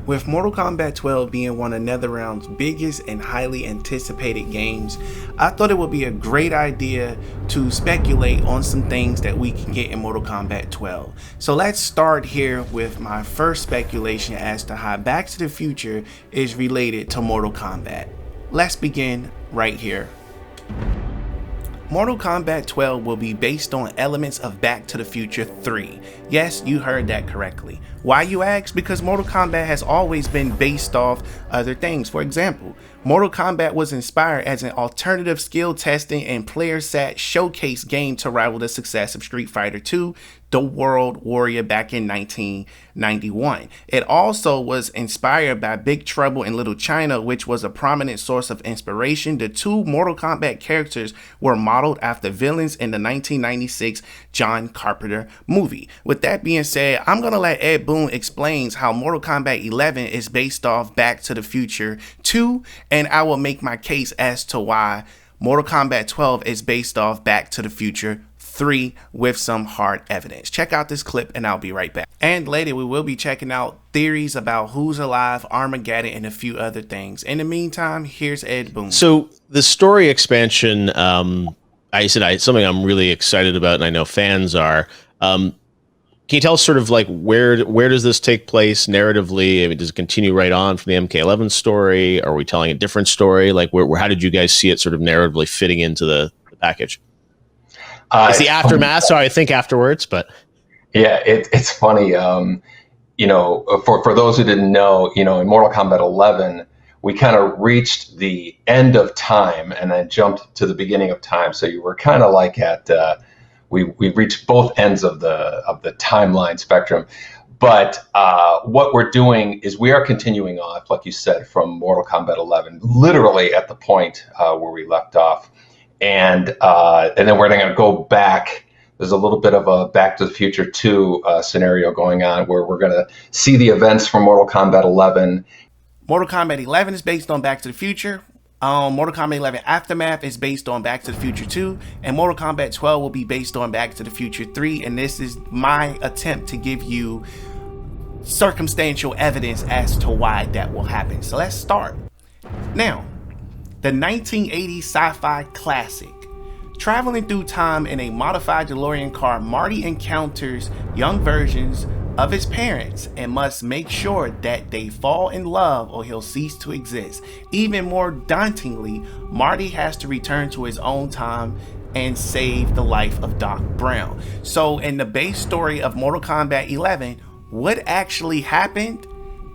With Mortal Kombat 12 being one of NetherRealm's biggest and highly anticipated games, I thought it would be a great idea to speculate on some things that we can get in Mortal Kombat 12. So let's start here with my first speculation as to how Back to the Future is related to Mortal Kombat. Let's begin right here. Mortal Kombat 12 will be based on elements of Back to the Future 3. Yes, you heard that correctly. Why, you ask? Because Mortal Kombat has always been based off other things. For example, Mortal Kombat was inspired as an alternative skill testing and player sat showcase game to rival the success of Street Fighter II, The World Warrior back in 1991. It also was inspired by Big Trouble in Little China, which was a prominent source of inspiration. The two Mortal Kombat characters were modeled after villains in the 1996 John Carpenter movie. With that being said, I'm going to let Ed Boon explain how Mortal Kombat 11 is based off Back to the Future 2, and I will make my case as to why Mortal Kombat 12 is based off Back to the Future 3 with some hard evidence. Check out this clip and I'll be right back. And later we will be checking out theories about who's alive, Armageddon, and a few other things. In the meantime, here's Ed Boon. So the story expansion, something I'm really excited about, and I know fans are. Can you tell us sort of like where does this take place narratively? I mean, does it continue right on from the MK11 story? Are we telling a different story? Like, how did you guys see it sort of narratively fitting into the package? It's the aftermath, so I think afterwards, but yeah, it's funny. For those who didn't know, in Mortal Kombat 11, we kind of reached the end of time and then jumped to the beginning of time. So you were kind of like at we reached both ends of the timeline spectrum. But what we're doing is we are continuing off, like you said, from Mortal Kombat 11, literally at the point where we left off. And then we're going to go back. There's a little bit of a Back to the Future 2 scenario going on where we're going to see the events from Mortal Kombat 11. Mortal Kombat 11 is based on Back to the Future. Mortal Kombat 11 Aftermath is based on Back to the Future 2. And Mortal Kombat 12 will be based on Back to the Future 3. And this is my attempt to give you circumstantial evidence as to why that will happen. So let's start. Now, the 1980s sci-fi classic. Traveling through time in a modified DeLorean car, Marty encounters young versions of his parents and must make sure that they fall in love or he'll cease to exist. Even more dauntingly, Marty has to return to his own time and save the life of Doc Brown. So in the base story of Mortal Kombat 11, what actually happened?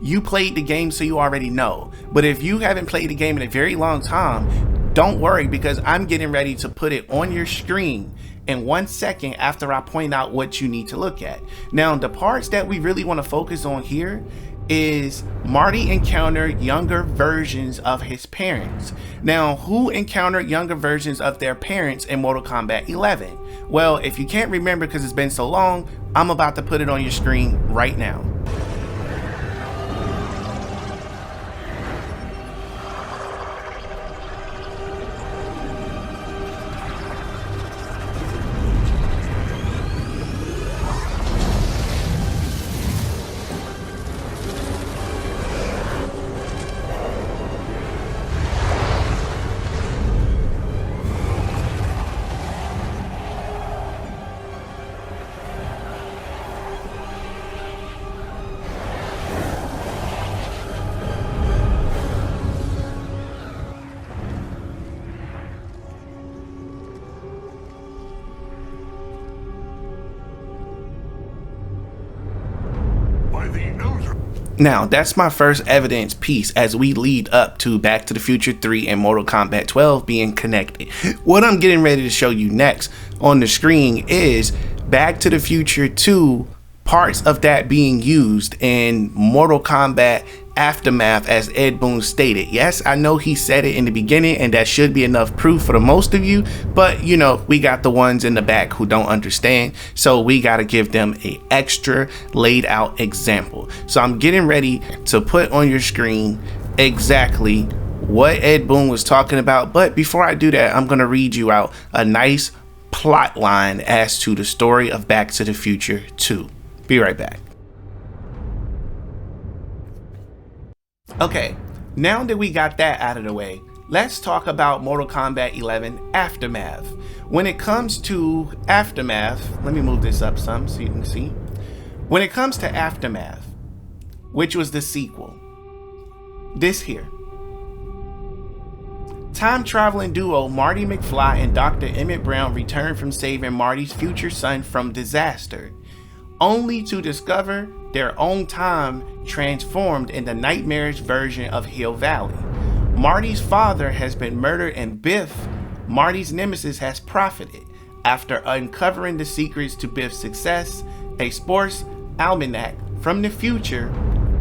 You played the game, so you already know. But if you haven't played the game in a very long time, don't worry, because I'm getting ready to put it on your screen in 1 second after I point out what you need to look at. Now, the parts that we really want to focus on here is Marty encountered younger versions of his parents. Now, who encountered younger versions of their parents in Mortal Kombat 11? Well, if you can't remember because it's been so long, I'm about to put it on your screen right now. Now, that's my first evidence piece as we lead up to Back to the Future 3 and Mortal Kombat 12 being connected. What I'm getting ready to show you next on the screen is Back to the Future 2, parts of that being used in Mortal Kombat Aftermath, as Ed Boon stated. Yes, I know he said it in the beginning, and that should be enough proof for the most of you, but we got the ones in the back who don't understand, so we got to give them a extra laid out example. So I'm getting ready to put on your screen exactly what Ed Boon was talking about, but before I do that, I'm going to read you out a nice plot line as to the story of Back to the Future 2. Be right back. Okay, now that we got that out of the way, let's talk about Mortal Kombat 11 Aftermath. When it comes to Aftermath, let me move this up some so you can see. When it comes to Aftermath, which was the sequel, this here. Time-traveling duo Marty McFly and Dr. Emmett Brown return from saving Marty's future son from disaster, only to discover their own time transformed in the nightmarish version of Hill Valley. Marty's father has been murdered and Biff, Marty's nemesis, has profited. After uncovering the secrets to Biff's success, a sports almanac from the future,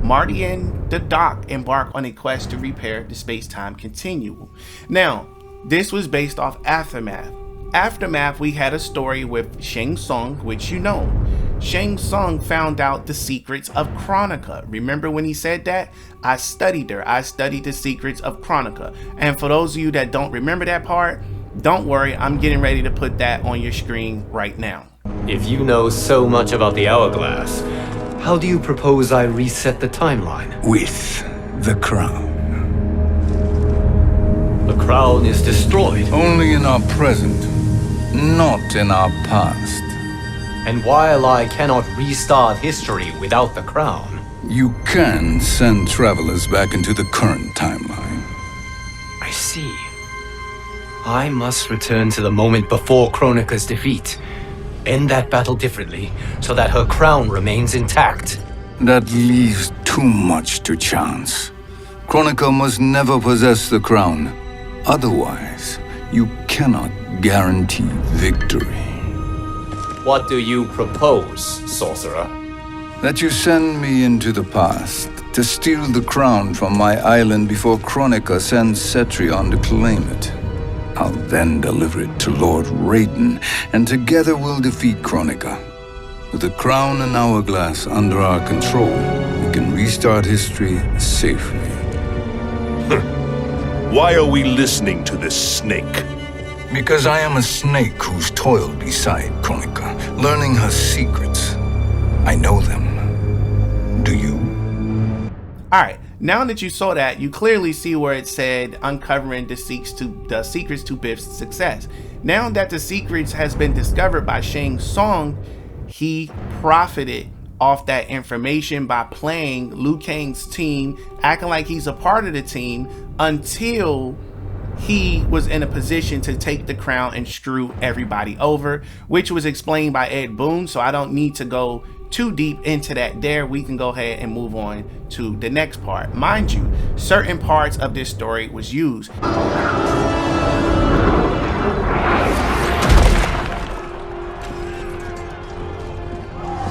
Marty and the Doc embark on a quest to repair the space-time continuum. Now, this was based off Aftermath. Aftermath, we had a story with Shang Tsung, which you know. Shang Tsung found out the secrets of Kronika. Remember when he said that? I studied her. I studied the secrets of Kronika. And for those of you that don't remember that part, don't worry, I'm getting ready to put that on your screen right now. If you know so much about the hourglass, how do you propose I reset the timeline? With the crown. The crown is destroyed. Only in our present, not in our past. And while I cannot restart history without the crown, You can send travelers back into the current timeline. I see. I must return to the moment before Kronika's defeat. End that battle differently, so that her crown remains intact. That leaves too much to chance. Kronika must never possess the crown. Otherwise, you cannot guarantee victory. What do you propose, sorcerer? That you send me into the past to steal the crown from my island before Kronika sends Cetrion to claim it. I'll then deliver it to Lord Raiden, and together we'll defeat Kronika. With the crown and hourglass under our control, we can restart history safely. Why are we listening to this snake? Because I am a snake who's toiled beside Kronika, learning her secrets. I know them. Do you? Alright, now that you saw that, you clearly see where it said uncovering the secrets to Biff's success. Now that the secrets has been discovered by Shang Tsung, he profited off that information by playing Liu Kang's team, acting like he's a part of the team, until he was in a position to take the crown and screw everybody over, which was explained by Ed Boon, so I don't need to go too deep into that there. We can go ahead and move on to the next part. Mind you, certain parts of this story was used.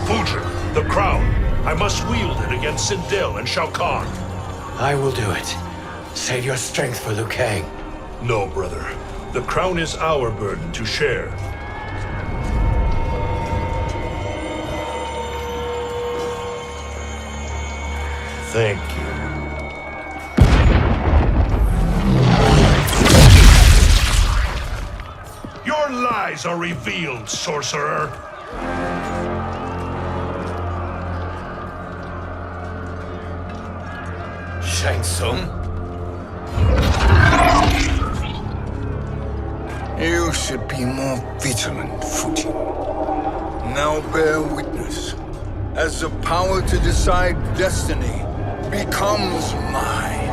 Fuji, the crown. I must wield it against Sindel and Shao Kahn. I will do it. Save your strength for Liu Kang. No, brother. The crown is our burden to share. Thank you. Your lies are revealed, sorcerer. Shang Tsung? You should be more vigilant, Fuji. Now bear witness, as the power to decide destiny becomes mine.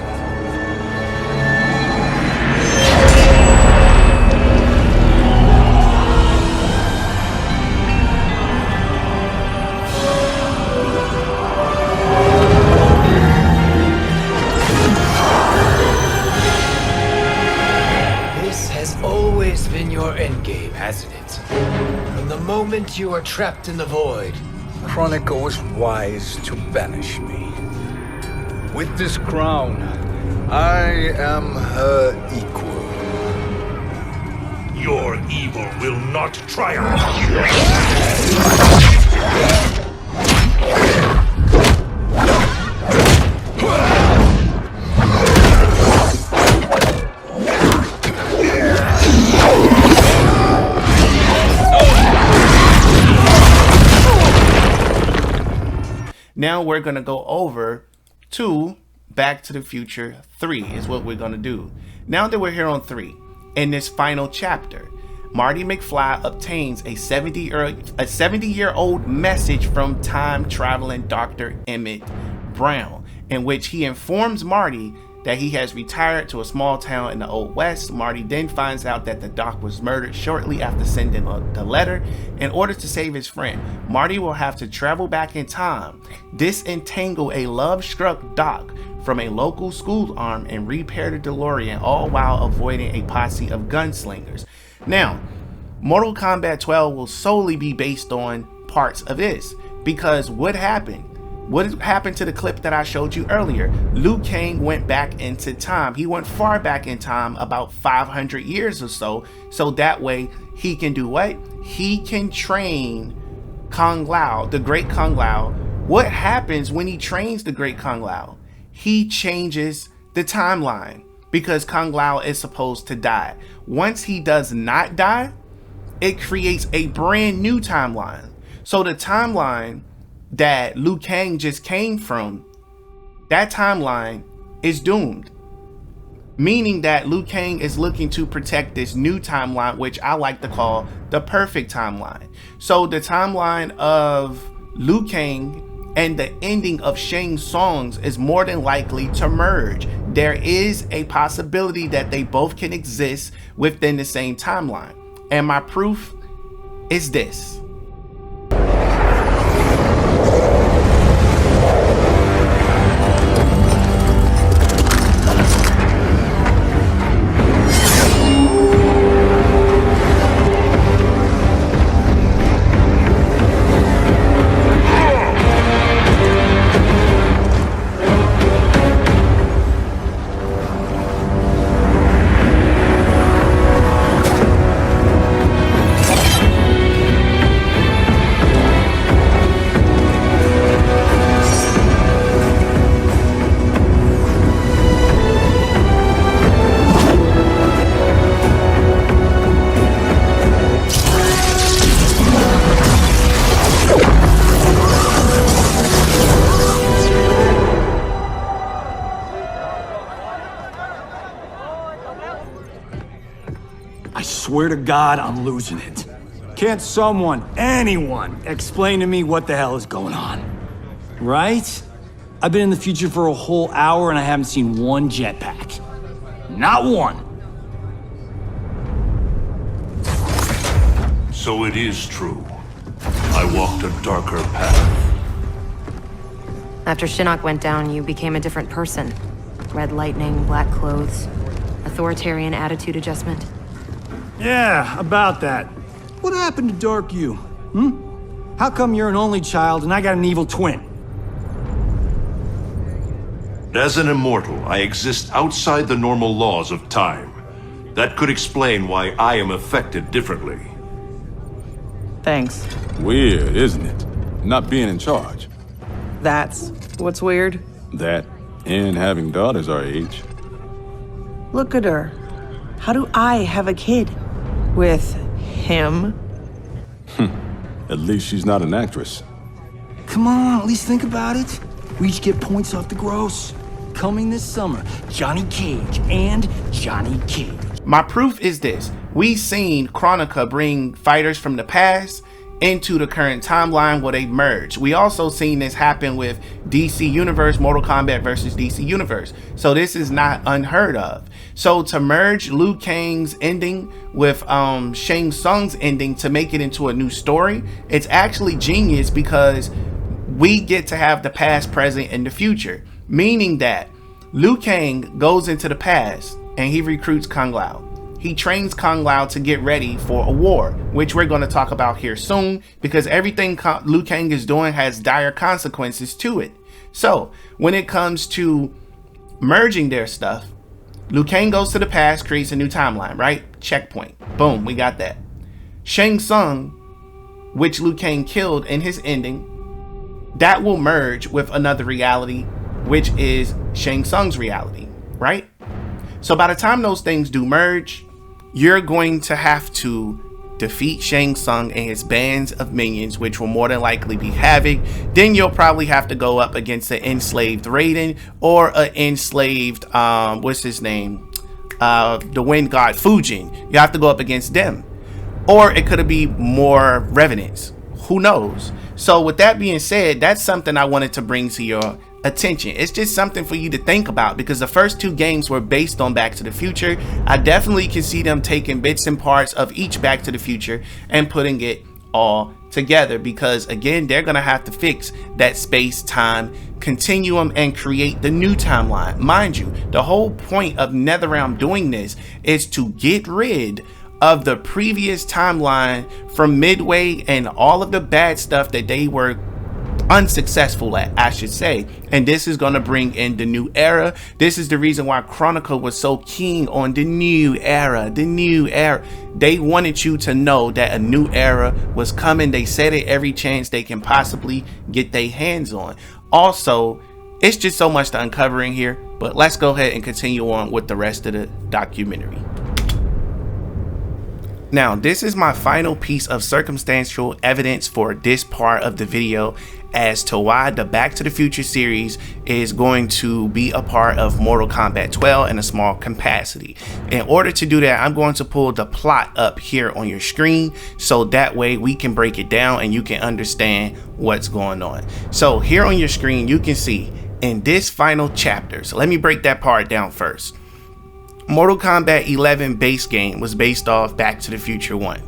This has always been your endgame, hasn't it? From the moment you were trapped in the void. Kronika was wise to banish me. With this crown, I am her equal. Your evil will not triumph. Now we're going to go over to Back to the Future 3 is what we're going to do. Now that we're here on 3, in this final chapter, Marty McFly obtains a 70-year-old message from time-traveling Dr. Emmett Brown, in which he informs Marty that he has retired to a small town in the Old West. Marty then finds out that the doc was murdered shortly after sending the letter. In order to save his friend, Marty will have to travel back in time, disentangle a love-struck doc from a local school arm, and repair the DeLorean, all while avoiding a posse of gunslingers. Now, Mortal Kombat 12 will solely be based on parts of this, because what happened to the clip that I showed you earlier? Liu Kang went back into time. He went far back in time, about 500 years or so that way he can do what? He can train Kung Lao, the great Kung Lao. What happens when he trains the great Kung Lao? He changes the timeline, because Kung Lao is supposed to die. Once he does not die, it creates a brand new timeline. So the timeline that Liu Kang just came from, that timeline is doomed. Meaning that Liu Kang is looking to protect this new timeline, which I like to call the perfect timeline. So the timeline of Liu Kang and the ending of Shang Tsung's is more than likely to merge. There is a possibility that they both can exist within the same timeline. And my proof is this. Swear to God, I'm losing it. Can't someone, anyone, explain to me what the hell is going on? Right? I've been in the future for a whole hour and I haven't seen one jetpack. Not one. So it is true. I walked a darker path. After Shinnok went down, you became a different person. Red lightning, black clothes, authoritarian attitude adjustment. Yeah, about that. What happened to Dark You? How come you're an only child and I got an evil twin? As an immortal, I exist outside the normal laws of time. That could explain why I am affected differently. Thanks. Weird, isn't it? Not being in charge. That's what's weird. That, and having daughters our age. Look at her. How do I have a kid? With him? At least she's not an actress. Come on, at least think about it. We each get points off the gross. Coming this summer, Johnny Cage and Johnny Cage. My proof is this. We've seen Kronika bring fighters from the past into the current timeline where they merge. We also seen this happen with DC Universe, Mortal Kombat versus DC Universe. So this is not unheard of. So to merge Liu Kang's ending with Shang Tsung's ending to make it into a new story, it's actually genius, because we get to have the past, present, and the future. Meaning that Liu Kang goes into the past and he recruits Kung Lao. He trains Kung Lao to get ready for a war, which we're going to talk about here soon, because everything Liu Kang is doing has dire consequences to it. So when it comes to merging their stuff, Liu Kang goes to the past, creates a new timeline, right? Checkpoint. Boom, we got that. Shang Tsung, which Liu Kang killed in his ending, that will merge with another reality, which is Shang Tsung's reality, right? So by the time those things do merge, you're going to have to defeat Shang Tsung and his bands of minions, which will more than likely be Havik. Then you'll probably have to go up against an enslaved Raiden or an enslaved, what's his name? The wind god Fujin. You have to go up against them. Or it could be more revenants. Who knows? So with that being said, that's something I wanted to bring to your attention. It's just something for you to think about, because the first two games were based on Back to the Future. I definitely can see them taking bits and parts of each Back to the Future and putting it all together, because again, they're gonna have to fix that space-time continuum and create the new timeline. Mind you, the whole point of NetherRealm doing this is to get rid of the previous timeline from Midway and all of the bad stuff that they were unsuccessful at, I should say. And this is going to bring in the new era. This is the reason why Kronika was so keen on the new era. They wanted you to know that a new era was coming. They said it every chance they can possibly get their hands on. Also, it's just so much to uncover in here, but let's go ahead and continue on with the rest of the documentary. Now, this is my final piece of circumstantial evidence for this part of the video as to why the Back to the Future series is going to be a part of Mortal Kombat 12 in a small capacity. In order to do that, I'm going to pull the plot up here on your screen, so that way we can break it down and you can understand what's going on. So here on your screen, you can see in this final chapter, so let me break that part down first. Mortal Kombat 11 base game was based off Back to the Future 1.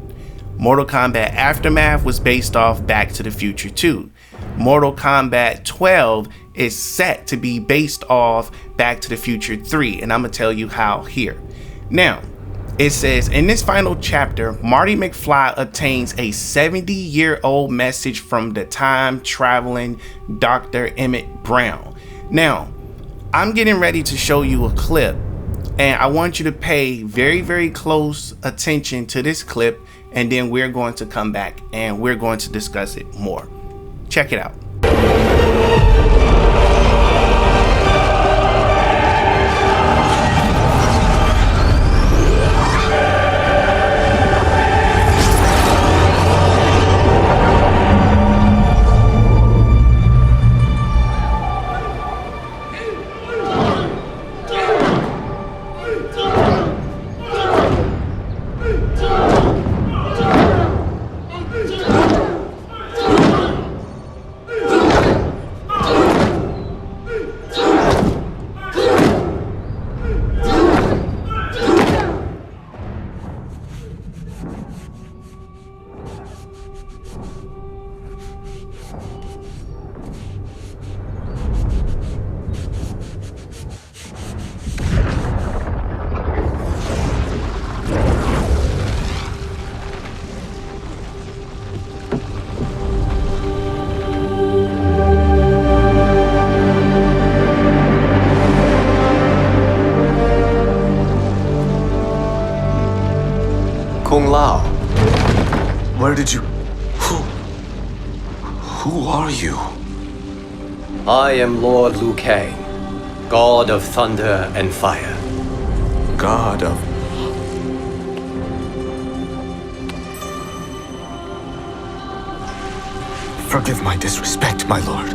Mortal Kombat Aftermath was based off Back to the Future 2. Mortal Kombat 12 is set to be based off Back to the Future 3, and I'm going to tell you how here. Now, it says, in this final chapter, Marty McFly obtains a 70-year-old message from the time-traveling Dr. Emmett Brown. Now, I'm getting ready to show you a clip, and I want you to pay very, very close attention to this clip, and then we're going to come back and we're going to discuss it more. Check it out. Kung Lao. Where did you... Who are you? I am Lord Liu Kang, God of Thunder and Fire. God of... Forgive my disrespect, my lord.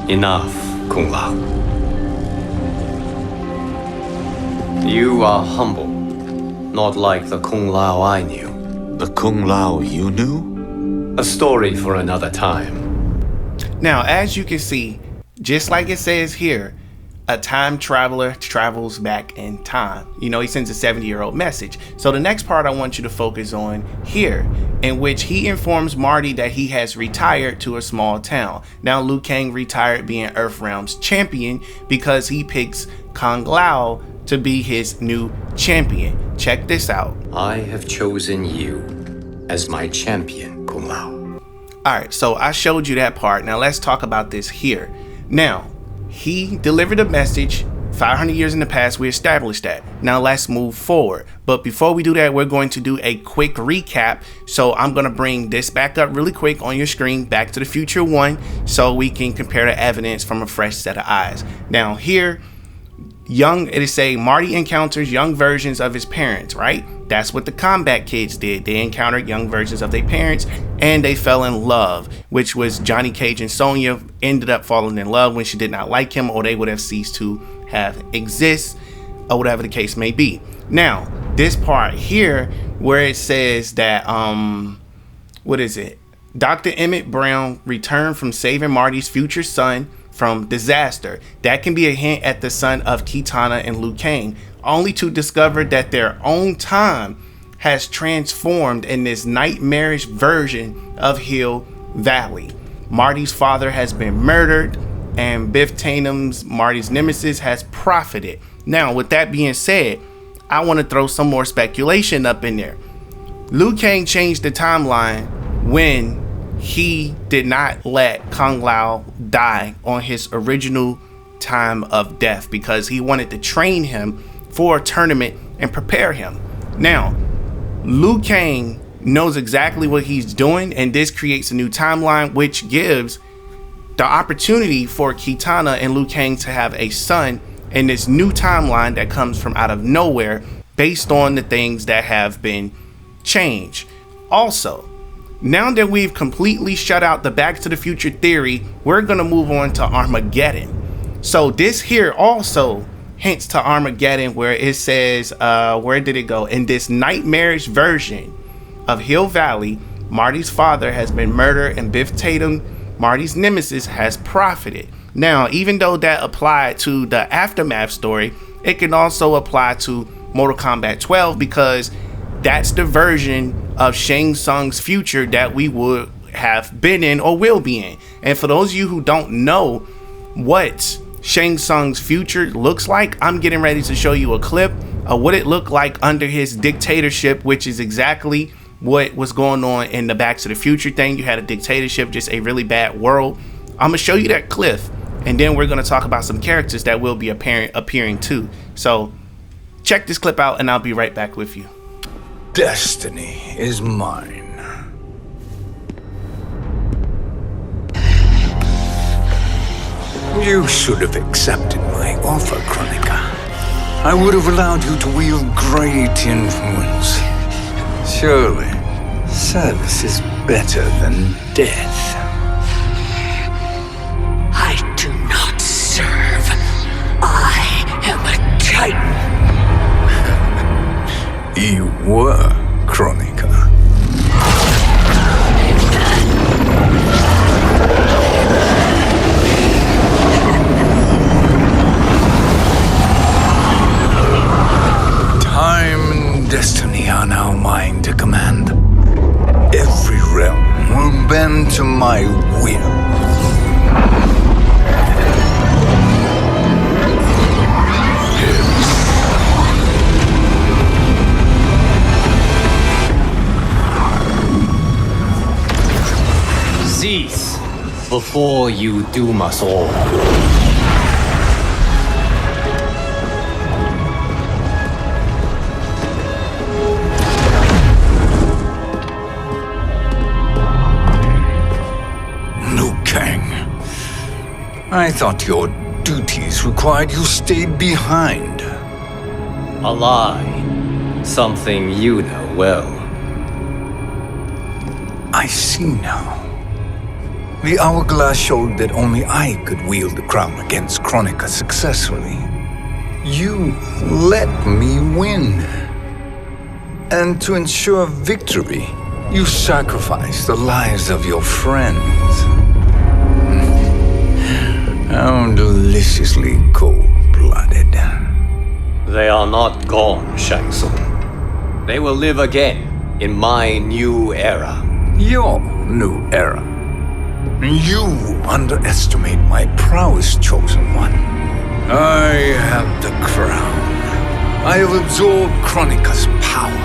Enough, Kung Lao. You are humble, not like the Kung Lao I knew. The Kung Lao you knew? A story for another time. Now, as you can see, just like it says here, a time traveler travels back in time. You know, he sends a 70-year-old message. So the next part I want you to focus on here, in which he informs Marty that he has retired to a small town. Now, Liu Kang retired being Earthrealm's champion because he picks Kung Lao to be his new champion. Check this out. I have chosen you as my champion, Kung Lao. Alright, so I showed you that part. Now let's talk about this here. Now, he delivered a message 500 years in the past. We established that. Now let's move forward. But before we do that, we're going to do a quick recap. So I'm going to bring this back up really quick on your screen, Back to the Future 1, so we can compare the evidence from a fresh set of eyes. Now here, it is saying Marty encounters young versions of his parents, right? That's what the Kombat kids did. They encountered young versions of their parents and they fell in love, which was Johnny Cage and Sonya ended up falling in love when she did not like him, or they would have ceased to have exist, or whatever the case may be. Now, this part here where it says that, what is it? Dr. Emmett Brown returned from saving Marty's future son from disaster. That can be a hint at the son of Kitana and Liu Kang, only to discover that their own time has transformed in this nightmarish version of Hill Valley. Marty's father has been murdered and Biff Tatum's Marty's nemesis has profited. Now, with that being said, I want to throw some more speculation up in there. Liu Kang changed the timeline when he did not let Kung Lao die on his original time of death because he wanted to train him for a tournament and prepare him. Now, Liu Kang knows exactly what he's doing, and this creates a new timeline, which gives the opportunity for Kitana and Liu Kang to have a son in this new timeline that comes from out of nowhere based on the things that have been changed. Also, now that we've completely shut out the Back to the Future theory, we're going to move on to Armageddon. So this here also hints to Armageddon, where it says, where did it go? In this nightmarish version of Hill Valley, Marty's father has been murdered and Biff Tatum, Marty's nemesis, has profited. Now, even though that applied to the Aftermath story, it can also apply to Mortal Kombat 12 because that's the version of Shang Tsung's future that we would have been in or will be in. And for those of you who don't know what Shang Tsung's future looks like, I'm getting ready to show you a clip of what it looked like under his dictatorship, which is exactly what was going on in the Back to the Future thing. You had a dictatorship, just a really bad world. I'm gonna show you that clip, and then we're gonna talk about some characters that will be appearing too. So check this clip out and I'll be right back with you. Destiny is mine. You should have accepted my offer, Kronika. I would have allowed you to wield great influence. Surely, service is better than death. I do not serve. I am a Titan. You were, Kronika. Time and destiny are now mine to command. Every realm will bend to my will. Cease before you doom us all. Liu Kang, I thought your duties required you stayed behind. A lie. Something you know well. I see now. The hourglass showed that only I could wield the crown against Kronika successfully. You let me win. And to ensure victory, you sacrificed the lives of your friends. How deliciously cold-blooded. They are not gone, Shang Tsung. They will live again in my new era. Your new era. You underestimate my prowess, Chosen One. I have the crown. I have absorbed Kronika's power.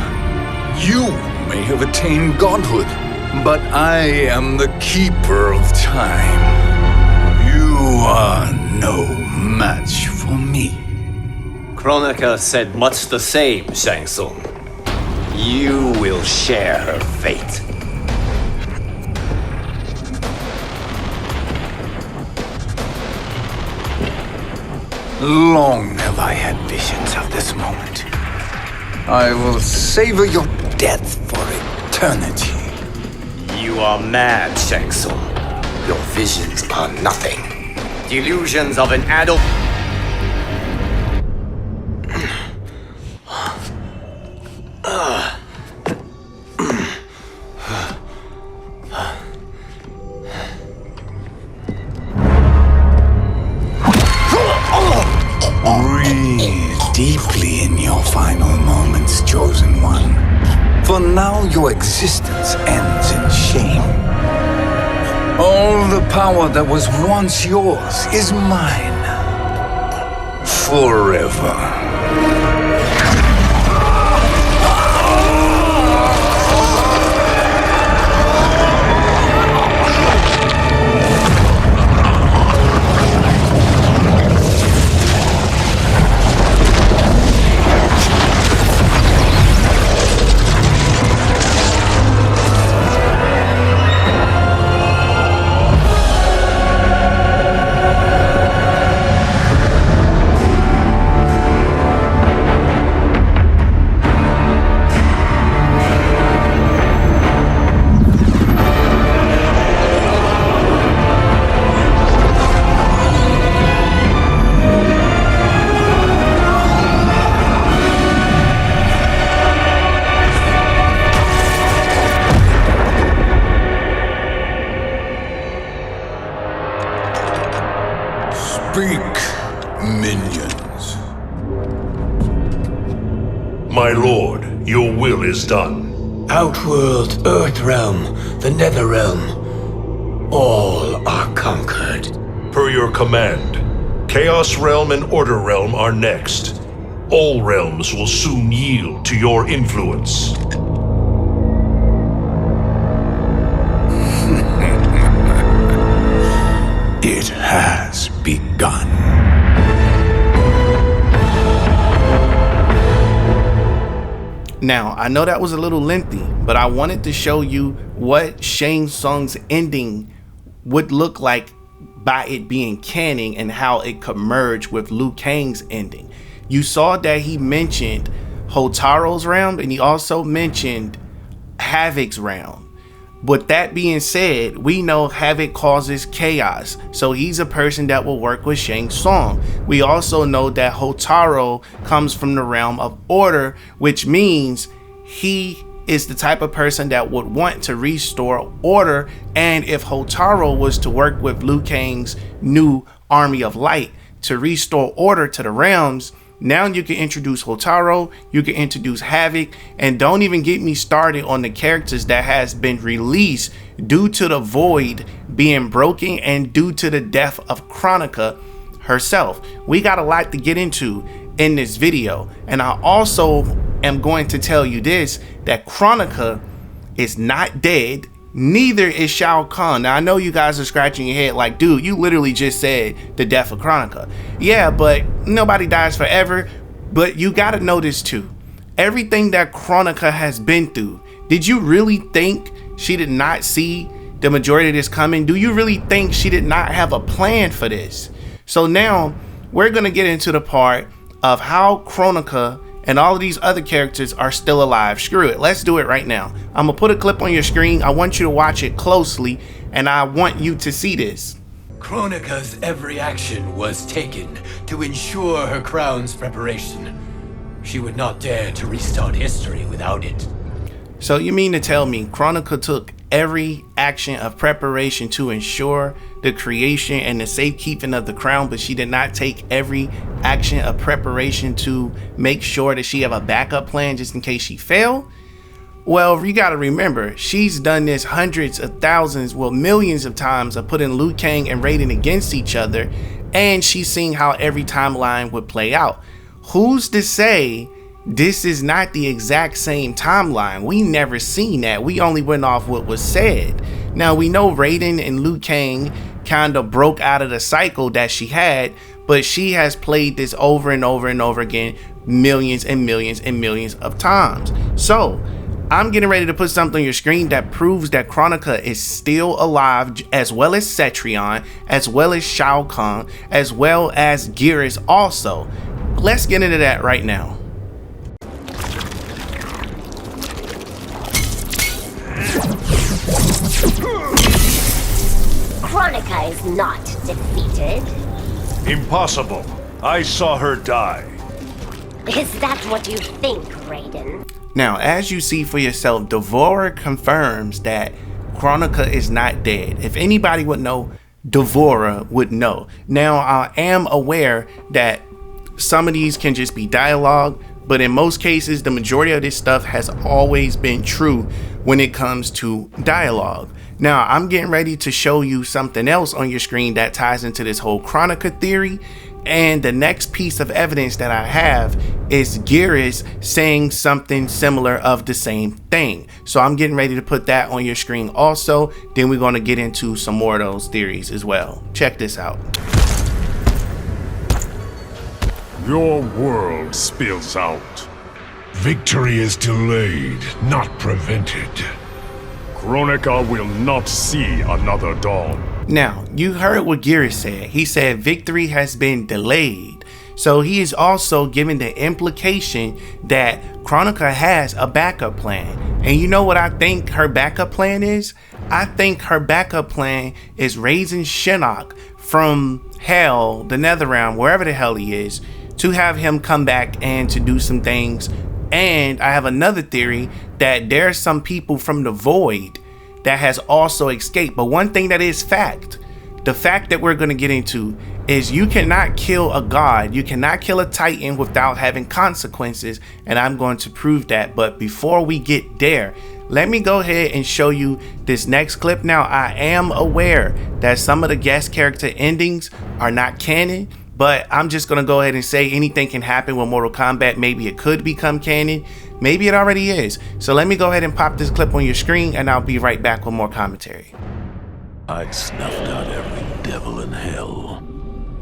You may have attained godhood, but I am the keeper of time. You are no match for me. Kronika said much the same, Shang Tsung. You will share her fate. Long have I had visions of this moment. I will savor your death for eternity. You are mad, Shang. Your visions are nothing. Delusions of an adult. Breathe deeply in your final moments, chosen one. For now your existence ends in shame. All the power that was once yours is mine. Forever. Speak, minions. My lord, your will is done. Outworld, Earthrealm, the Netherrealm. All are conquered. Per your command, Chaos Realm and Order Realm are next. All realms will soon yield to your influence. It has begun. Now, I know that was a little lengthy, but I wanted to show you what Shang Tsung's ending would look like by it being canon and how it could merge with Liu Kang's ending. You saw that he mentioned Hotaru's realm and he also mentioned Havik's realm. With that being said, we know Havik causes chaos, so he's a person that will work with Shang Tsung. We also know that Hotaru comes from the realm of order, which means he is the type of person that would want to restore order. And if Hotaru was to work with Liu Kang's new army of light to restore order to the realms, now you can introduce Hotaru, you can introduce Havik, and don't even get me started on the characters that has been released due to the void being broken and due to the death of Kronika herself. We got a lot to get into in this video, and I also am going to tell you this, that Kronika is not dead, neither is Shao Kahn. Now I know you guys are scratching your head like, dude, you literally just said the death of Kronika. Yeah, but nobody dies forever. But you gotta know this too. Everything that Kronika has been through, did you really think she did not see the majority of this coming? Do you really think she did not have a plan for this? So now we're gonna get into the part of how Kronika and all of these other characters are still alive. Screw it, let's do it right now. I'm gonna put a clip on your screen. I want you to watch it closely, and I want you to see this. Kronika's every action was taken to ensure her crown's preparation. She would not dare to restart history without it. So you mean to tell me Kronika took every action of preparation to ensure the creation and the safekeeping of the crown, but she did not take every action of preparation to make sure that she have a backup plan just in case she failed? Well, you gotta remember, she's done this hundreds of thousands, well, millions of times of putting Liu Kang and Raiden against each other, and she's seen how every timeline would play out. Who's to say this is not the exact same timeline? We never seen that. We only went off what was said. Now we know Raiden and Liu Kang kind of broke out of the cycle that she had, but she has played this over and over and over again, millions and millions and millions of times. So I'm getting ready to put something on your screen that proves that Kronika is still alive, as well as Cetrion, as well as Shao Kahn, as well as Geras also. Let's get into that right now. Kronika is not defeated. Impossible. I saw her die. Is that what you think, Raiden? Now, as you see for yourself, Devourer confirms that Kronika is not dead. If anybody would know, Devourer would know. Now, I am aware that some of these can just be dialogue, but in most cases, the majority of this stuff has always been true when it comes to dialogue. Now, I'm getting ready to show you something else on your screen that ties into this whole Kronika theory. And the next piece of evidence that I have is Geras saying something similar of the same thing. So I'm getting ready to put that on your screen also. Then we're going to get into some more of those theories as well. Check this out. Your world spills out. Victory is delayed, not prevented. Kronika will not see another dawn. Now, you heard what Geras said. He said victory has been delayed. So he is also giving the implication that Kronika has a backup plan. And you know what I think her backup plan is? I think her backup plan is raising Shinnok from hell, the Netherrealm, wherever the hell he is, to have him come back and to do some things. And I have another theory that there's some people from the void that has also escaped. But one thing that is fact, the fact that we're going to get into is you cannot kill a god, you cannot kill a titan without having consequences, and I'm going to prove that. But before we get there, let me go ahead and show you this next clip. Now, I am aware that some of the guest character endings are not canon, but I'm just going to go ahead and say anything can happen with Mortal Kombat. Maybe it could become canon. Maybe it already is. So let me go ahead and pop this clip on your screen, and I'll be right back with more commentary. I'd snuffed out every devil in hell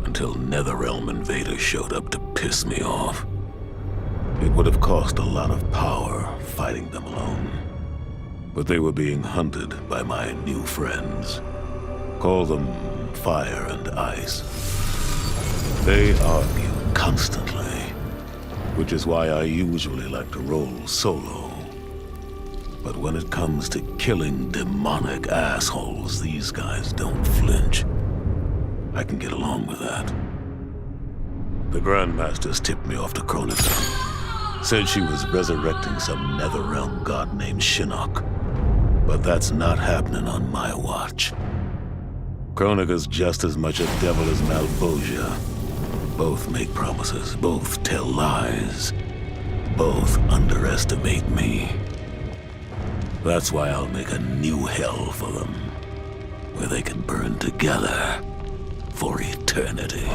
until Netherrealm invaders showed up to piss me off. It would have cost a lot of power fighting them alone. But they were being hunted by my new friends. Call them Fire and Ice. They argue constantly, which is why I usually like to roll solo. But when it comes to killing demonic assholes, these guys don't flinch. I can get along with that. The Grandmasters tipped me off to Kronika. Said she was resurrecting some Netherrealm god named Shinnok. But that's not happening on my watch. Kronika's just as much a devil as Malbosia. Both make promises, both tell lies, both underestimate me. That's why I'll make a new hell for them, where they can burn together for eternity.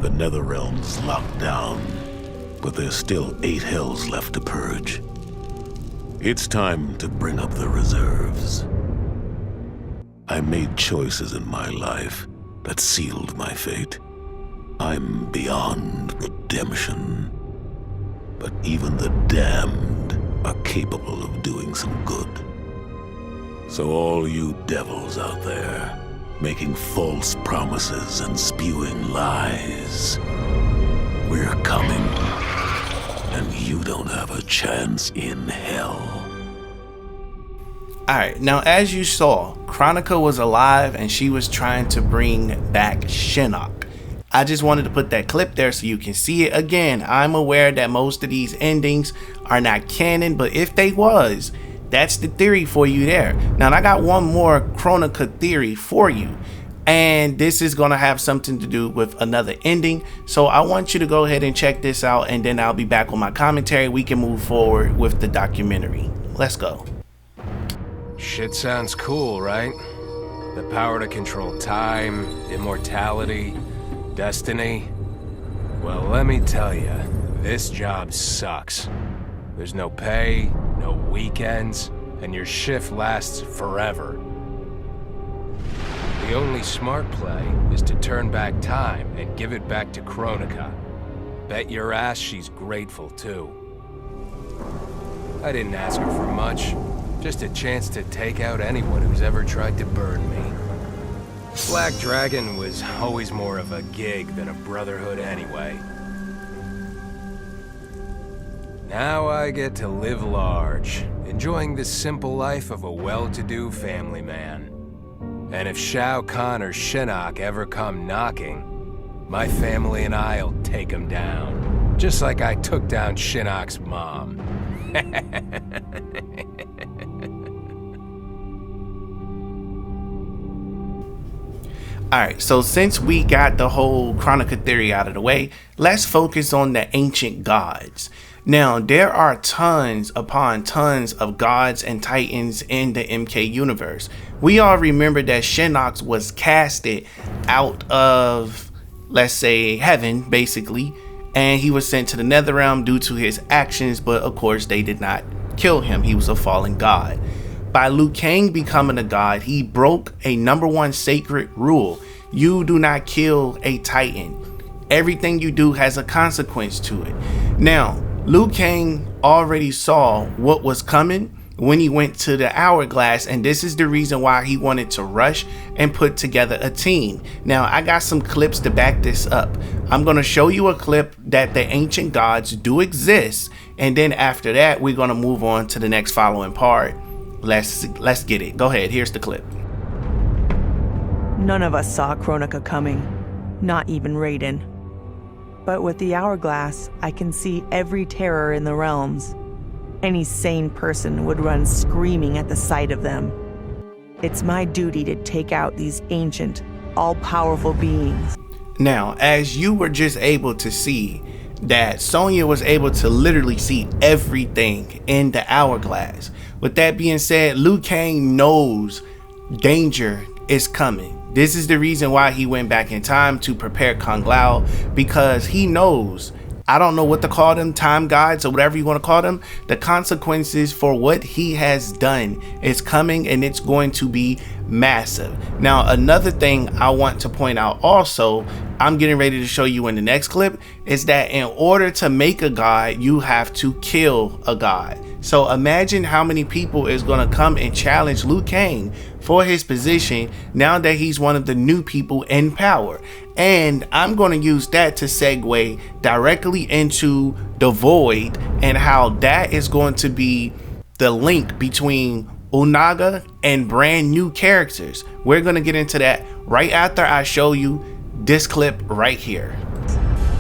The Netherrealm's locked down, but there's still 8 hells left to purge. It's time to bring up the reserves. I made choices in my life that sealed my fate. I'm beyond redemption. But even the damned are capable of doing some good. So all you devils out there, making false promises and spewing lies, we're coming. And you don't have a chance in hell. Alright, now as you saw, Kronika was alive and she was trying to bring back Shinnok. I just wanted to put that clip there so you can see it. Again, I'm aware that most of these endings are not canon, but if they was, that's the theory for you there. Now, I got one more Kronika theory for you, and this is going to have something to do with another ending. So I want you to go ahead and check this out, and then I'll be back with my commentary. We can move forward with the documentary. Let's go. Shit sounds cool, right? The power to control time, immortality, destiny. Well, let me tell you, this job sucks. There's no pay, no weekends, and your shift lasts forever. The only smart play is to turn back time and give it back to Kronika. Bet your ass she's grateful, too. I didn't ask her for much. Just a chance to take out anyone who's ever tried to burn me. Black Dragon was always more of a gig than a brotherhood anyway. Now I get to live large, enjoying the simple life of a well-to-do family man. And if Shao Kahn or Shinnok ever come knocking, my family and I'll take them down. Just like I took down Shinnok's mom. Alright, so since we got the whole Kronika theory out of the way, let's focus on the ancient gods. Now, there are tons upon tons of gods and titans in the MK universe. We all remember that Shinnok was casted out of, let's say, heaven, basically, and he was sent to the Netherrealm due to his actions, but of course they did not kill him. He was a fallen god. By Liu Kang becoming a god, he broke a #1 sacred rule. You do not kill a titan. Everything you do has a consequence to it. Now, Liu Kang already saw what was coming when he went to the hourglass, and this is the reason why he wanted to rush and put together a team. Now, I got some clips to back this up. I'm going to show you a clip that the ancient gods do exist, and then after that we're going to move on to the next following part. Let's get it. Go ahead, here's the clip. None of us saw Kronika coming, not even Raiden. But with the hourglass, I can see every terror in the realms. Any sane person would run screaming at the sight of them. It's my duty to take out these ancient, all-powerful beings. Now, as you were just able to see, that Sonya was able to literally see everything in the hourglass. With that being said, Liu Kang knows danger is coming. This is the reason why he went back in time to prepare Kung Lao, because he knows, I don't know what to call them, time gods or whatever you want to call them, the consequences for what he has done is coming, and it's going to be massive. Now, another thing I want to point out also, I'm getting ready to show you in the next clip, is that in order to make a god, you have to kill a god. So imagine how many people is going to come and challenge Liu Kang for his position now that he's one of the new people in power. And I'm going to use that to segue directly into the Void and how that is going to be the link between Onaga and brand new characters. We're going to get into that right after I show you this clip right here.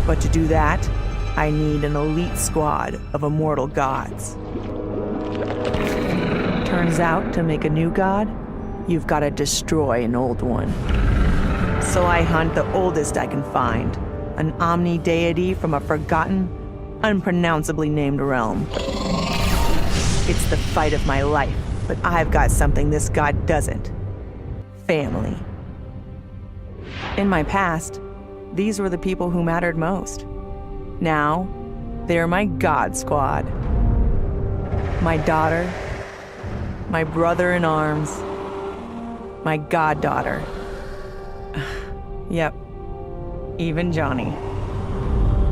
But to do that, I need an elite squad of immortal gods. Turns out, to make a new god, you've got to destroy an old one. So I hunt the oldest I can find, an omni deity from a forgotten, unpronounceably named realm. It's the fight of my life, but I've got something this god doesn't. Family. In my past, these were the people who mattered most. Now, they're my god squad. My daughter, my brother in arms, my goddaughter. Yep, even Johnny.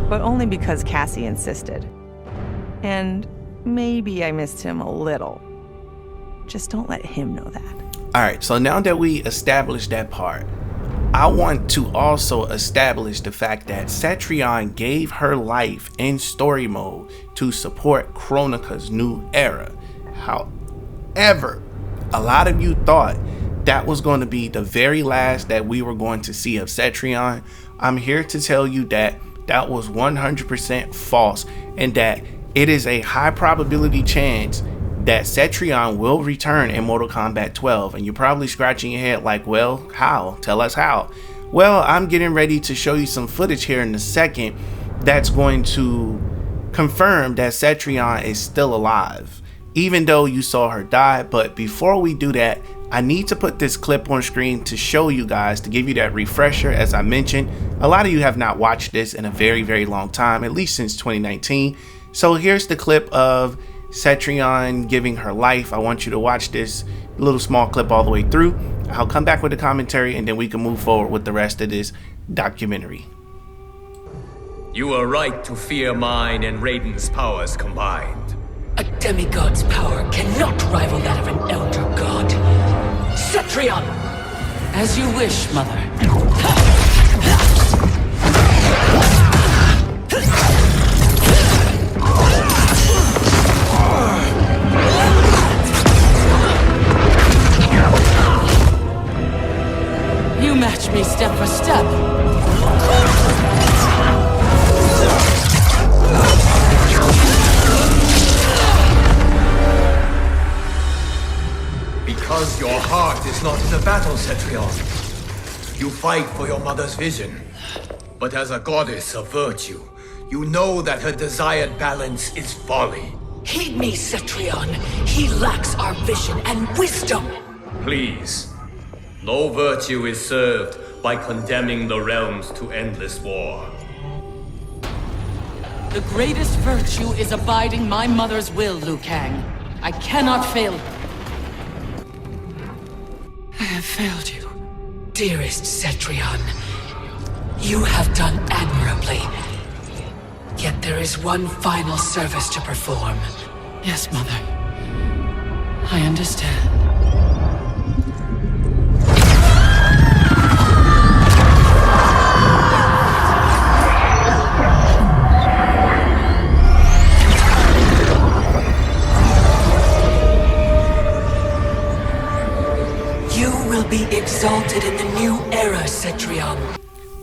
But only because Cassie insisted. And maybe I missed him a little. Just don't let him know that. Alright, so now that we established that part, I want to also establish the fact that Cetrion gave her life in story mode to support Kronika's new era. However, a lot of you thought that was going to be the very last that we were going to see of Cetrion. I'm here to tell you that that was 100% false, and that it is a high probability chance that Cetrion will return in Mortal Kombat 12. And you're probably scratching your head like, well, how? Tell us how. Well, I'm getting ready to show you some footage here in a second that's going to confirm that Cetrion is still alive, even though you saw her die. But before we do that, I need to put this clip on screen to show you guys, to give you that refresher. As I mentioned, a lot of you have not watched this in a very, very long time, at least since 2019. So here's the clip of Cetrion giving her life. I want you to watch this little small clip all the way through. I'll come back with the commentary, and then we can move forward with the rest of this documentary. You are right to fear mine and Raiden's powers combined. A demigod's power cannot rival that of an elder god. Cetrion! As you wish, mother. me step for step. Because your heart is not in the battle, Cetrion. You fight for your mother's vision. But as a goddess of virtue, you know that her desired balance is folly. Heed me, Cetrion. He lacks our vision and wisdom. Please. No virtue is served by condemning the realms to endless war. The greatest virtue is abiding my mother's will, Liu Kang. I cannot fail. I have failed you. Dearest Cetrion, you have done admirably. Yet there is one final service to perform. Yes, Mother. I understand. You will be exalted in the new era, Cetrion.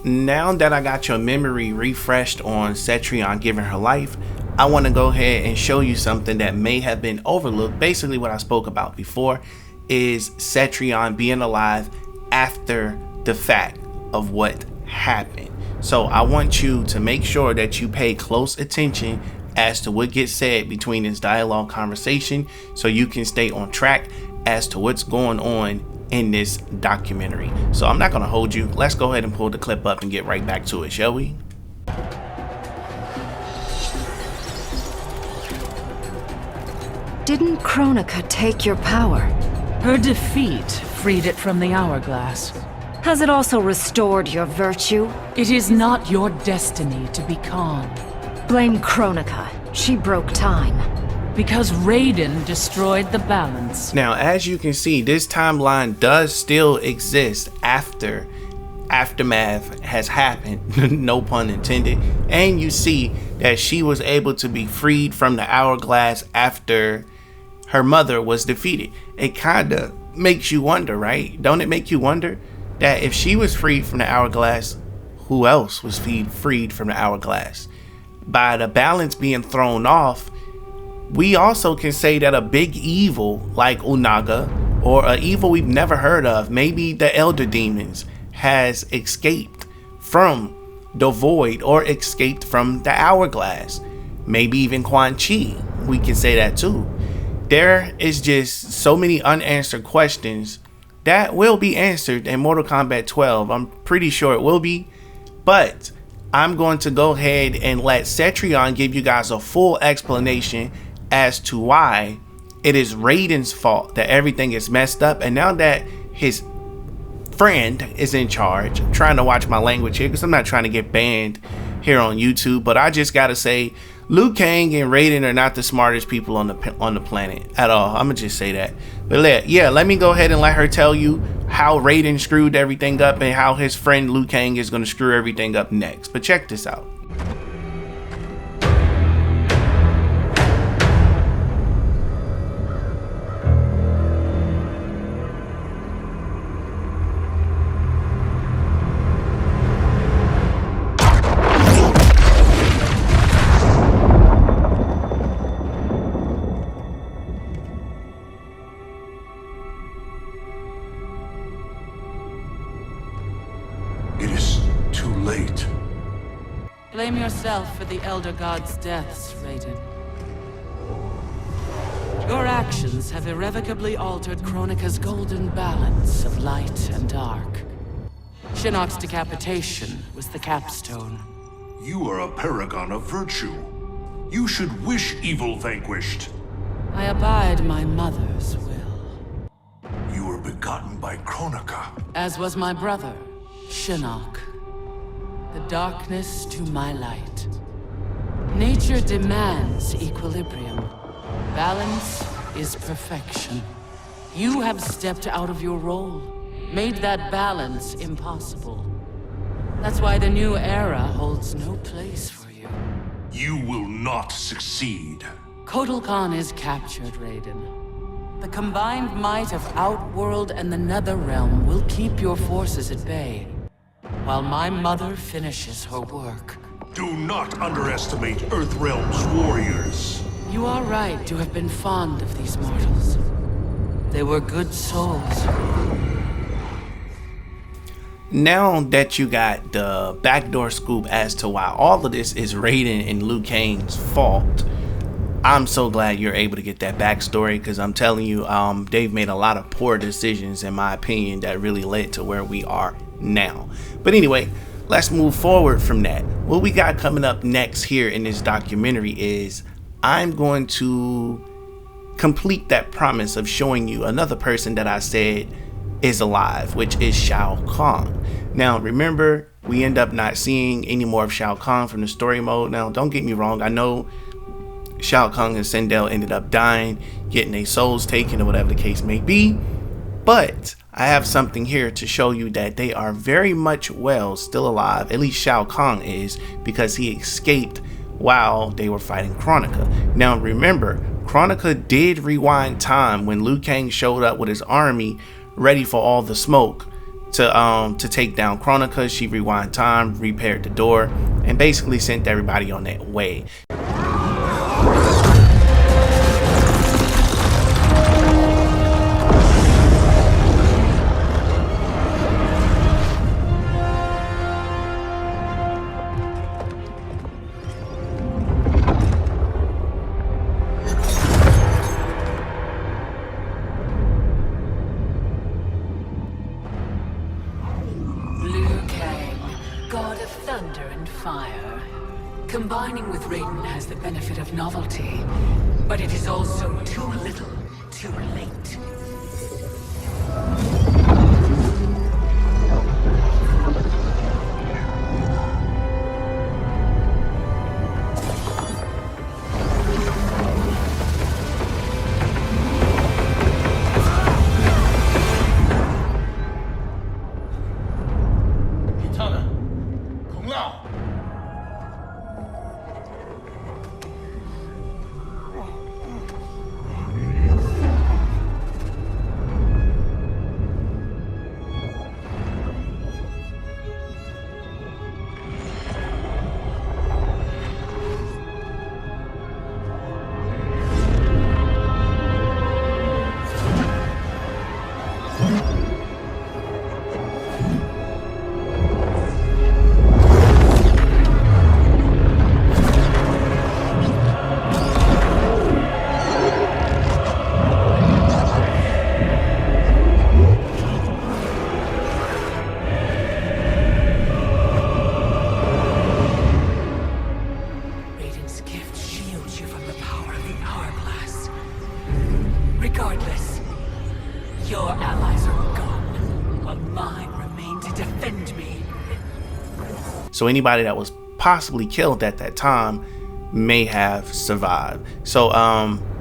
Now that I got your memory refreshed on Cetrion giving her life, I want to go ahead and show you something that may have been overlooked. Basically what I spoke about before is Cetrion being alive after the fact of what happened. So I want you to make sure that you pay close attention as to what gets said between this dialogue conversation so you can stay on track as to what's going on in this documentary. So I'm not going to hold you. Let's go ahead and pull the clip up and get right back to it, shall we? Didn't Kronika take your power? Her defeat freed it from the hourglass. Has it also restored your virtue? It is not your destiny to be Khan. Blame Kronika. She broke time. Because Raiden destroyed the balance. Now, as you can see, this timeline does still exist after Aftermath has happened, no pun intended. And you see that she was able to be freed from the hourglass after her mother was defeated. It kind of makes you wonder, right? Don't it make you wonder that if she was freed from the hourglass, who else was freed from the hourglass? By the balance being thrown off, we also can say that a big evil like Onaga, or an evil we've never heard of, maybe the Elder Demons, has escaped from the void or escaped from the hourglass. Maybe even Quan Chi, we can say that too. There is just so many unanswered questions that will be answered in Mortal Kombat 12. I'm pretty sure it will be, but I'm going to go ahead and let Cetrion give you guys a full explanation as to why it is Raiden's fault that everything is messed up. And now that his friend is in charge, I'm trying to watch my language here because I'm not trying to get banned here on YouTube, but I just gotta say Liu Kang and Raiden are not the smartest people on the planet at all. I'm gonna just say that. But let me go ahead and let her tell you how Raiden screwed everything up and how his friend Liu Kang is gonna screw everything up next. But check this out. Blame yourself for the Elder God's deaths, Raiden. Your actions have irrevocably altered Kronika's golden balance of light and dark. Shinnok's decapitation was the capstone. You are a paragon of virtue. You should wish evil vanquished. I abide my mother's will. You were begotten by Kronika. As was my brother, Shinnok. The darkness to my light. Nature demands equilibrium. Balance is perfection. You have stepped out of your role, made that balance impossible. That's why the new era holds no place for you. You will not succeed. Kotal Khan is captured, Raiden. The combined might of Outworld and the Netherrealm will keep your forces at bay. while my mother finishes her work. Do not underestimate Earthrealm's warriors. You are right to have been fond of these mortals. They were good souls. Now that you got the backdoor scoop as to why all of this is Raiden and Liu Kang's fault, I'm so glad you're able to get that backstory, because I'm telling you, they've made a lot of poor decisions, in my opinion, that really led to where we are now. But anyway, let's move forward from that. What we got coming up next here in this documentary is I'm going to complete that promise of showing you another person that I said is alive, which is Shao Kahn. Now remember, we end up not seeing any more of Shao Kahn from the story mode. Now don't get me wrong, I know Shao Kahn and Sindel ended up dying, getting their souls taken, or whatever the case may be, but I have something here to show you that they are very much well still alive. At least Shao Kahn is, because he escaped while they were fighting Kronika. Now remember, Kronika did rewind time when Liu Kang showed up with his army ready for all the smoke to take down Kronika. She rewind time, repaired the door, and basically sent everybody on their way. Combining with Raiden has the benefit of novelty, but it is also too little, too late. Kitana, Kung Lao. Regardless, your allies are gone, while mine remain to defend me. So anybody that was possibly killed at that time may have survived. So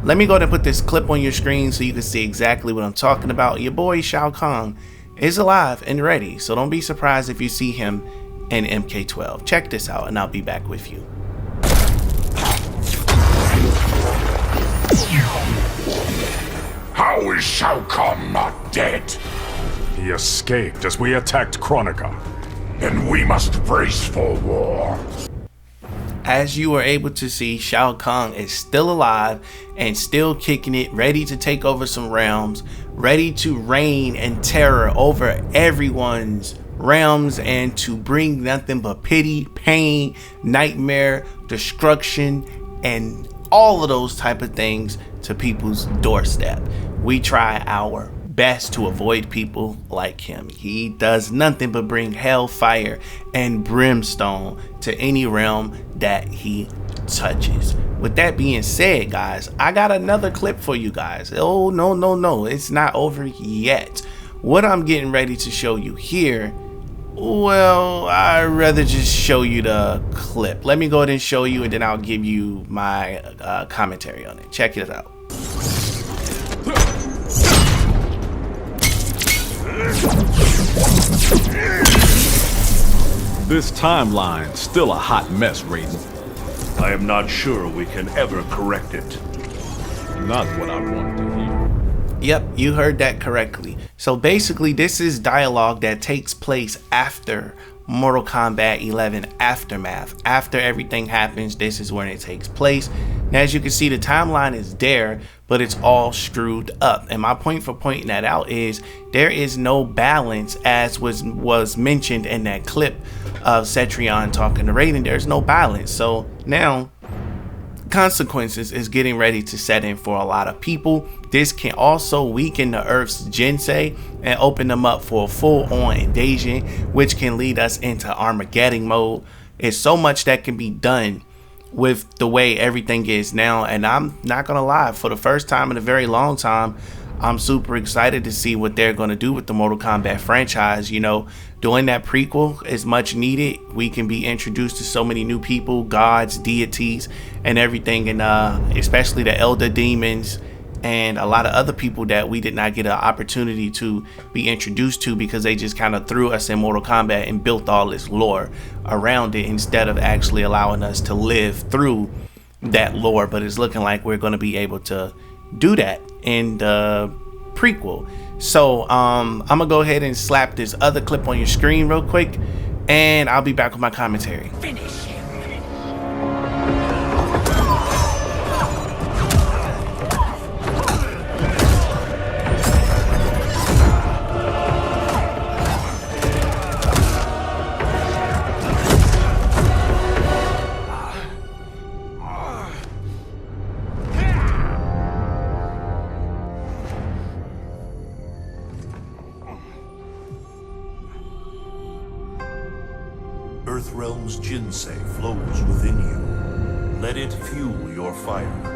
let me go ahead and put this clip on your screen so you can see exactly what I'm talking about. Your boy Shao Kahn is alive and ready, so don't be surprised if you see him in MK12. Check this out and I'll be back with you. How is Shao Kahn not dead? He escaped as we attacked Kronika. Then we must brace for war. As you were able to see, Shao Kahn is still alive and still kicking it, ready to take over some realms, ready to reign and terror over everyone's realms and to bring nothing but pity, pain, nightmare, destruction, and all of those type of things to people's doorstep. We try our best to avoid people like him. He does nothing but bring hellfire and brimstone to any realm that he touches. With that being said, guys, I got another clip for you guys. Oh, no, it's not over yet. What I'm getting ready to show you here, well, I'd rather just show you the clip. Let me go ahead and show you, and then I'll give you my commentary on it. Check it out. This timeline's still a hot mess, Raiden. I am not sure we can ever correct it. Not what I wanted to hear. Yep, you heard that correctly. So basically, this is dialogue that takes place after Mortal Kombat 11 Aftermath. After everything happens, this is when it takes place. Now, as you can see, the timeline is there, but it's all screwed up. And my point for pointing that out is there is no balance, as was mentioned in that clip of Cetrion talking to Raiden. There's no balance. So now consequences is getting ready to set in for a lot of people. This can also weaken the Earth's Jinsei and open them up for a full-on invasion, which can lead us into Armageddon mode. It's so much that can be done with the way everything is now, and I'm not gonna lie, for the first time in a very long time, I'm super excited to see what they're going to do with the Mortal Kombat franchise. You know, doing that prequel is much needed. We can be introduced to so many new people, gods, deities, and everything, and especially the elder demons and a lot of other people that we did not get an opportunity to be introduced to because they just kind of threw us in Mortal Kombat and built all this lore around it instead of actually allowing us to live through that lore. But it's looking like we're going to be able to do that in the prequel. So I'm gonna go ahead and slap this other clip on your screen real quick, and I'll be back with my commentary. Finish him. Earthrealm's Jinsei flows within you. Let it fuel your fire.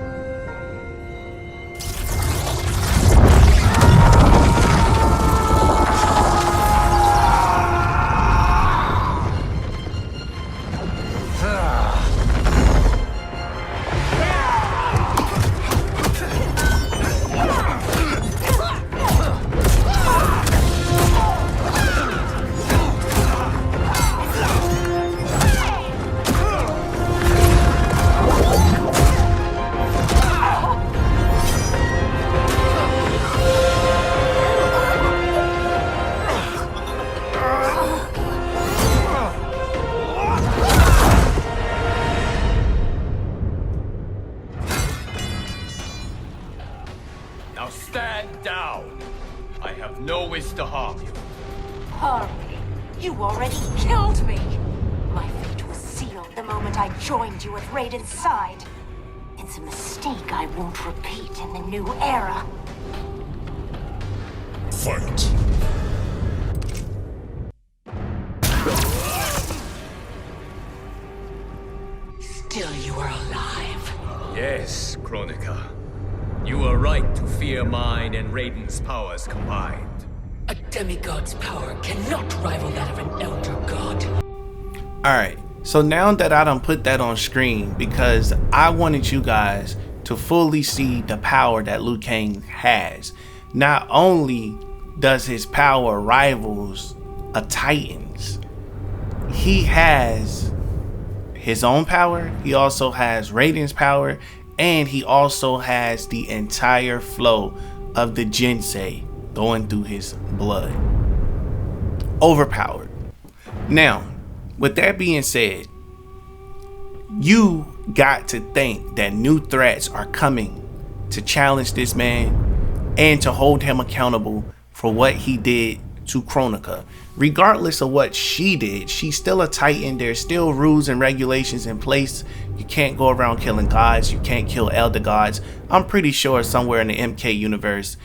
Now stand down. I have no wish to harm you. Harm me? You already killed me. My fate was sealed the moment I joined you at Raiden's side. It's a mistake I won't repeat in the new era. Fight. Still you are alive. Yes, Kronika. You were right to fear mine and Raiden's powers combined. A demigod's power cannot rival that of an elder god. Alright, so now that I done put that on screen, because I wanted you guys to fully see the power that Liu Kang has. Not only does his power rivals a Titan's, he has his own power, he also has Raiden's power, and he also has the entire flow of the Jinsei going through his blood. Overpowered. Now, with that being said, you got to think that new threats are coming to challenge this man and to hold him accountable for what he did to Kronika. Regardless of what she did, she's still a Titan. There's still rules and regulations in place. You can't go around killing gods. You can't kill elder gods. I'm pretty sure somewhere in the MK universe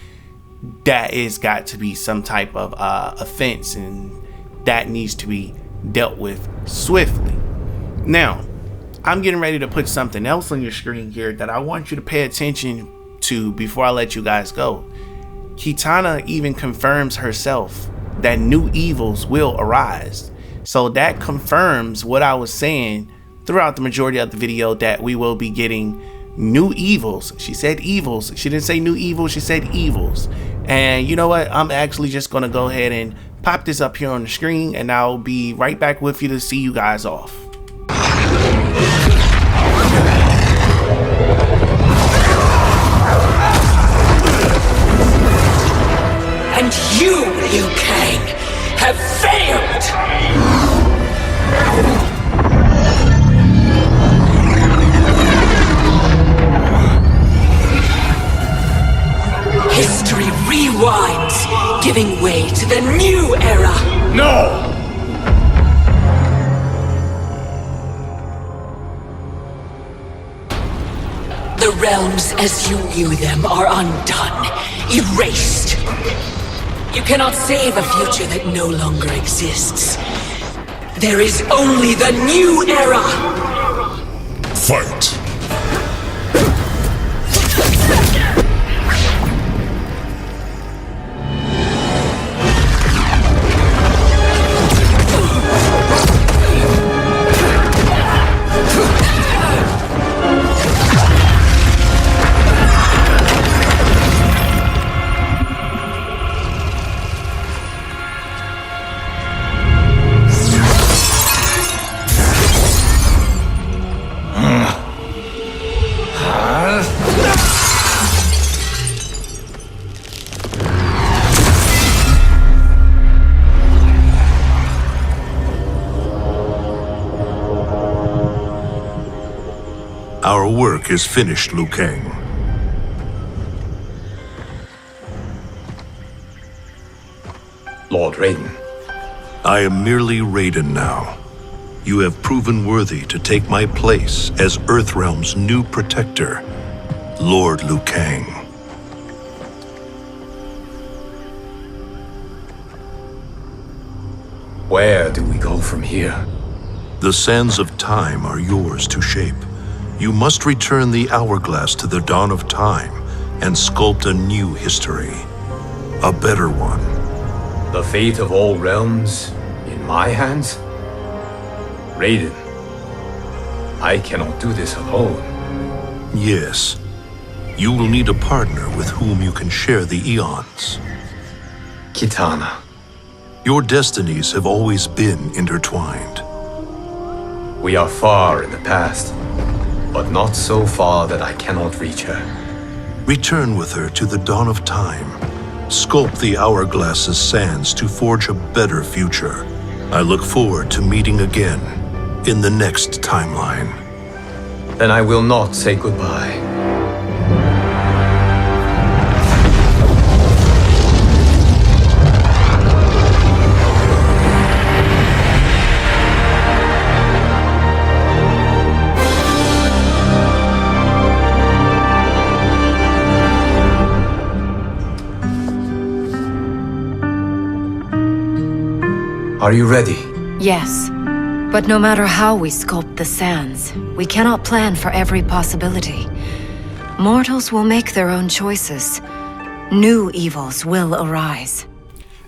that is got to be some type of offense, and that needs to be dealt with swiftly. Now, I'm getting ready to put something else on your screen here that I want you to pay attention to before I let you guys go. Kitana even confirms herself that new evils will arise. So that confirms what I was saying throughout the majority of the video, that we will be getting new evils. She said evils. She didn't say new evils, she said evils. And you know what? I'm actually just going to go ahead and pop this up here on the screen, and I'll be right back with you to see you guys off. And you, Liu Kang, have failed! History rewinds, giving way to the new era! No! The realms as you knew them are undone, erased. You cannot save a future that no longer exists. There is only the new era! Fight! Our work is finished, Liu Kang. Lord Raiden. I am merely Raiden now. You have proven worthy to take my place as Earthrealm's new protector, Lord Liu Kang. Where do we go from here? The sands of time are yours to shape. You must return the hourglass to the dawn of time and sculpt a new history. A better one. The fate of all realms in my hands? Raiden, I cannot do this alone. Yes. You will need a partner with whom you can share the eons. Kitana. Your destinies have always been intertwined. We are far in the past, but not so far that I cannot reach her. Return with her to the dawn of time. Sculpt the hourglass's sands to forge a better future. I look forward to meeting again in the next timeline. Then I will not say goodbye. Are you ready? Yes. But no matter how we sculpt the sands, we cannot plan for every possibility. Mortals will make their own choices. New evils will arise.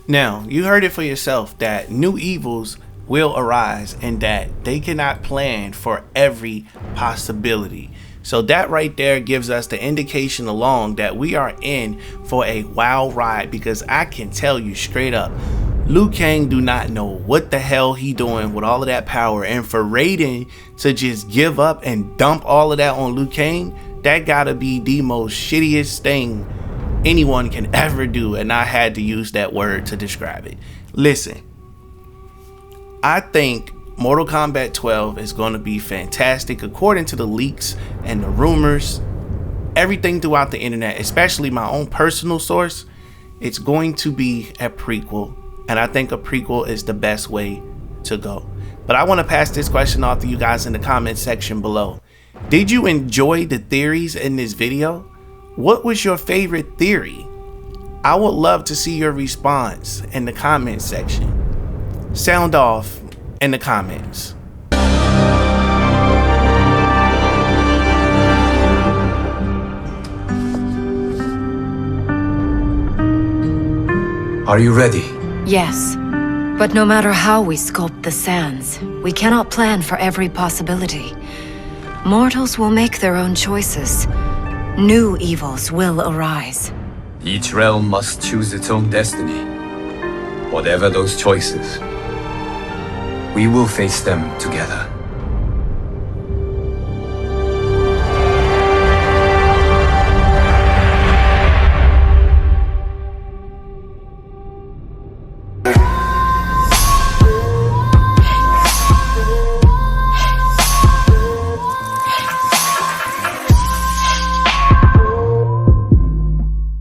Now, you heard it for yourself that new evils will arise and that they cannot plan for every possibility. So that right there gives us the indication along that we are in for a wild ride, because I can tell you straight up, Liu Kang do not know what the hell he doing with all of that power, and for Raiden to just give up and dump all of that on Liu Kang, that gotta be the most shittiest thing anyone can ever do, and I had to use that word to describe it. Listen, I think Mortal Kombat 12 is going to be fantastic according to the leaks and the rumors, everything throughout the internet, especially my own personal source. It's going to be a prequel, and I think a prequel is the best way to go. But I want to pass this question off to you guys in the comment section below. Did you enjoy the theories in this video? What was your favorite theory? I would love to see your response in the comment section. Sound off in the comments. Are you ready? Yes. But no matter how we sculpt the sands, we cannot plan for every possibility. Mortals will make their own choices. New evils will arise. Each realm must choose its own destiny. Whatever those choices, we will face them together.